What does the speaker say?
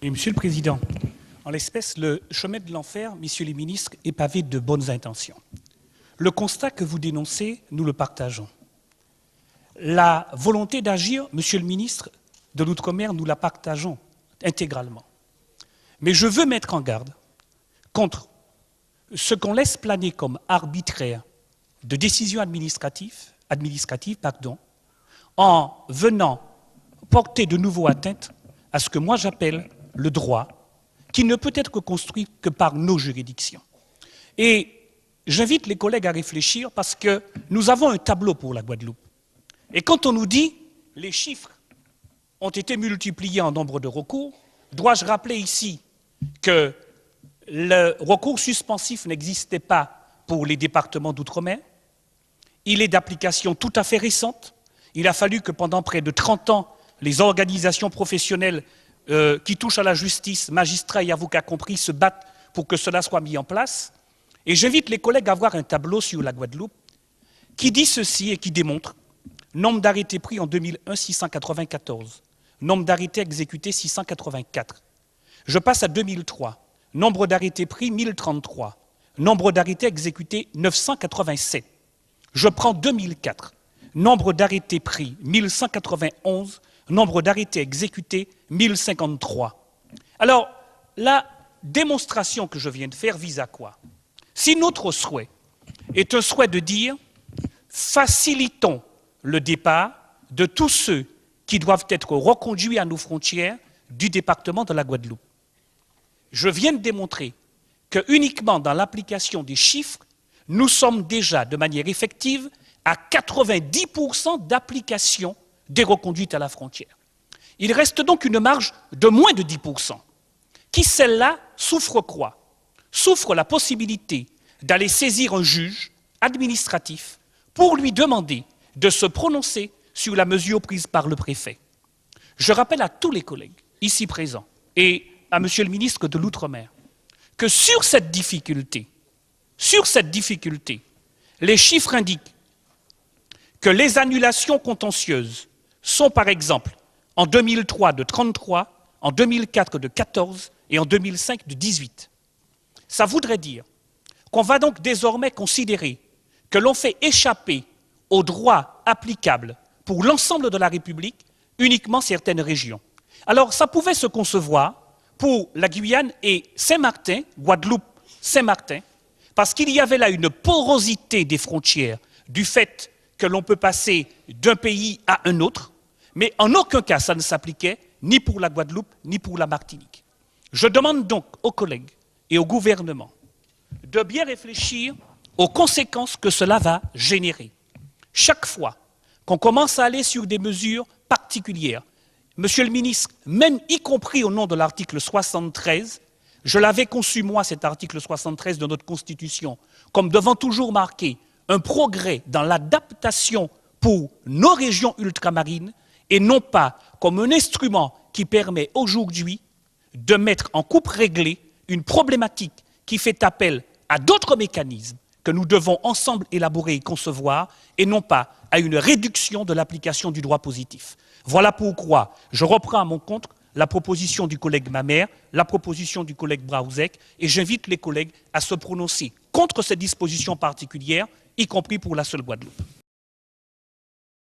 Et Monsieur le Président, en l'espèce, le chemin de l'enfer, messieurs les ministres, est pavé de bonnes intentions. Le constat que vous dénoncez, nous le partageons. La volonté d'agir, monsieur le ministre de l'Outre-mer, nous la partageons intégralement. Mais je veux mettre en garde contre ce qu'on laisse planer comme arbitraire de décisions administratives, en venant porter de nouveau atteinte à ce que moi j'appelle le droit, qui ne peut être construit que par nos juridictions. Et j'invite les collègues à réfléchir parce que nous avons un tableau pour la Guadeloupe. Et quand on nous dit les chiffres ont été multipliés en nombre de recours, dois-je rappeler ici que le recours suspensif n'existait pas pour les départements d'outre-mer. Il est d'application tout à fait récente. Il a fallu que pendant près de 30 ans, les organisations professionnelles qui touchent à la justice, magistrats et avocats compris, se battent pour que cela soit mis en place. Et j'invite les collègues à voir un tableau sur la Guadeloupe qui dit ceci et qui démontre nombre d'arrêtés pris en 2001, 694. Nombre d'arrêtés exécutés, 684. Je passe à 2003. Nombre d'arrêtés pris, 1033. Nombre d'arrêtés exécutés, 987. Je prends 2004. Nombre d'arrêtés pris, 1191. Nombre d'arrêtés exécutés, 1053. Alors, la démonstration que je viens de faire vise à quoi? Si notre souhait est un souhait de dire facilitons le départ de tous ceux qui doivent être reconduits à nos frontières du département de la Guadeloupe. Je viens de démontrer que uniquement dans l'application des chiffres, nous sommes déjà de manière effective à 90% d'application des reconduites à la frontière. Il reste donc une marge de moins de 10%, qui celle-là souffre quoi? Souffre la possibilité d'aller saisir un juge administratif pour lui demander de se prononcer sur la mesure prise par le préfet. Je rappelle à tous les collègues ici présents et à monsieur le ministre de l'Outre-mer que sur cette difficulté, les chiffres indiquent que les annulations contentieuses sont par exemple en 2003 de 33, en 2004 de 14 et en 2005 de 18. Ça voudrait dire qu'on va donc désormais considérer que l'on fait échapper au droit applicable pour l'ensemble de la République uniquement certaines régions. Alors ça pouvait se concevoir pour la Guyane et Saint-Martin, Guadeloupe, Saint-Martin, parce qu'il y avait là une porosité des frontières du fait que l'on peut passer d'un pays à un autre, mais en aucun cas ça ne s'appliquait ni pour la Guadeloupe ni pour la Martinique. Je demande donc aux collègues et au gouvernement de bien réfléchir aux conséquences que cela va générer. Chaque fois qu'on commence à aller sur des mesures particulières, monsieur le ministre, même y compris au nom de l'article 73, je l'avais conçu, moi, cet article 73 de notre Constitution, comme devant toujours marquer un progrès dans l'adaptation pour nos régions ultramarines et non pas comme un instrument qui permet aujourd'hui de mettre en coupe réglée une problématique qui fait appel à d'autres mécanismes que nous devons ensemble élaborer et concevoir et non pas à une réduction de l'application du droit positif. Voilà pourquoi je reprends à mon compte la proposition du collègue Mamère, la proposition du collègue Braouzek, et j'invite les collègues à se prononcer contre ces dispositions particulières, y compris pour la seule Guadeloupe.